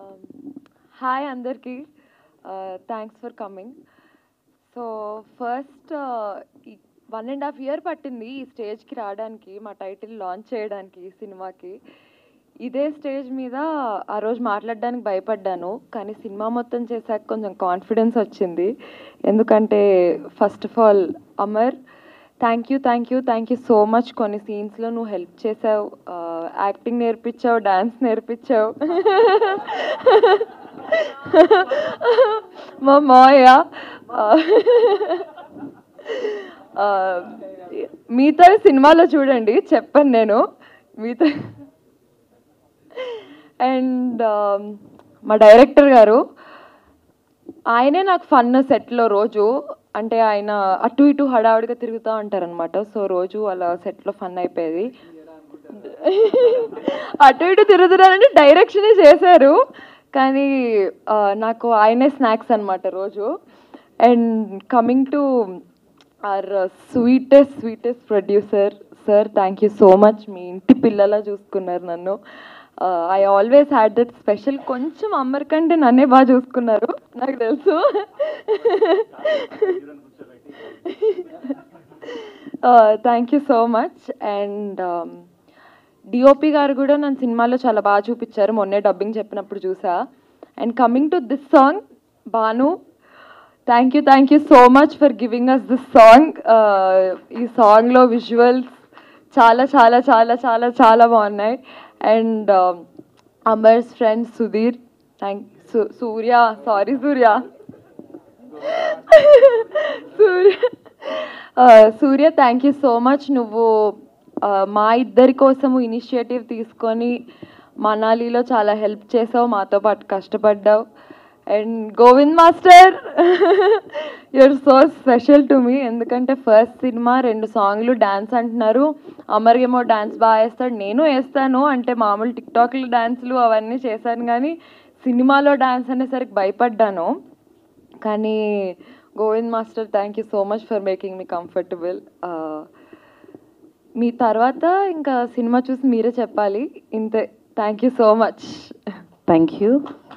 Um, Hi అందరికి thanks for coming. So first 1.5 year పట్టింది ఈ స్టేజ్కి రావడానికి, మా టైటిల్ లాంచ్ చేయడానికి ఈ సినిమాకి. ఇదే స్టేజ్ మీద ఆ రోజు మాట్లాడడానికి భయపడ్డాను, కానీ సినిమా మొత్తం చేశాక కొంచెం కాన్ఫిడెన్స్ వచ్చింది. ఎందుకంటే first of all Amar, thank you so much. కొన్ని సీన్స్లో నువ్వు హెల్ప్ చేసావు, యాక్టింగ్ నేర్పించావు, డాన్స్ నేర్పించావు. మా మాయ మిగతా సినిమాలో చూడండి, చెప్పాను నేను మిగతా. అండ్ మా డైరెక్టర్ గారు, ఆయనే నాకు ఫన్ సెట్లో రోజు. అంటే ఆయన అటు ఇటు హడావుడిగా తిరుగుతూ ఉంటారనమాట. సో రోజు అలా సెట్లో ఫన్ అయిపోయేది. అటు ఇటు తిరుగుతున్నారంటే డైరెక్షనే చేశారు, కానీ నాకు ఆయనే స్నాక్స్ అనమాట రోజు. And coming to our sweetest producer sir, thank you so much. మీ ఇంటి పిల్లలా చూసుకున్నారు నన్ను. I always had that special. కొంచెం అమ్మర్ కంటే నన్నే బాగా చూసుకున్నారు, నాకు తెలుసు. Thank you so much. And DOP గారు కూడా నన్ను సినిమాలో చాలా బాగా చూపించారు, మొన్నే డబ్బింగ్ చెప్పినప్పుడు చూసా. And coming to this song, Bhanu, thank you so much for giving us this song. ఈ సాంగ్లో విజువల్స్ చాలా చాలా చాలా చాలా చాలా బాగున్నాయి. And Amar's friend Sudheer, Surya Surya thank you so much. నువ్వు మా ఇద్దరి కోసము ఇనిషియేటివ్ తీసుకొని మనాలిలో చాలా హెల్ప్ చేసావు, మాతో పాటు కష్టపడ్డావు. And Govind master, you're so special to me. ఎందుకంటే ఫస్ట్ సినిమా 2 సాంగ్లు డ్యాన్స్ అంటున్నారు. అమర్ ఏమో డ్యాన్స్ బాగా వేస్తాడు, నేను వేస్తాను. అంటే మామూలు టిక్టాక్లు డ్యాన్స్లు అవన్నీ చేశాను, కానీ సినిమాలో డ్యాన్స్ అనేసరికి భయపడ్డాను. కానీ Govind master, thank you so much for making me comfortable. మీ తర్వాత ఇంకా సినిమా చూసి మీరే చెప్పాలి. ఇంతే. Thank you so much. Thank you.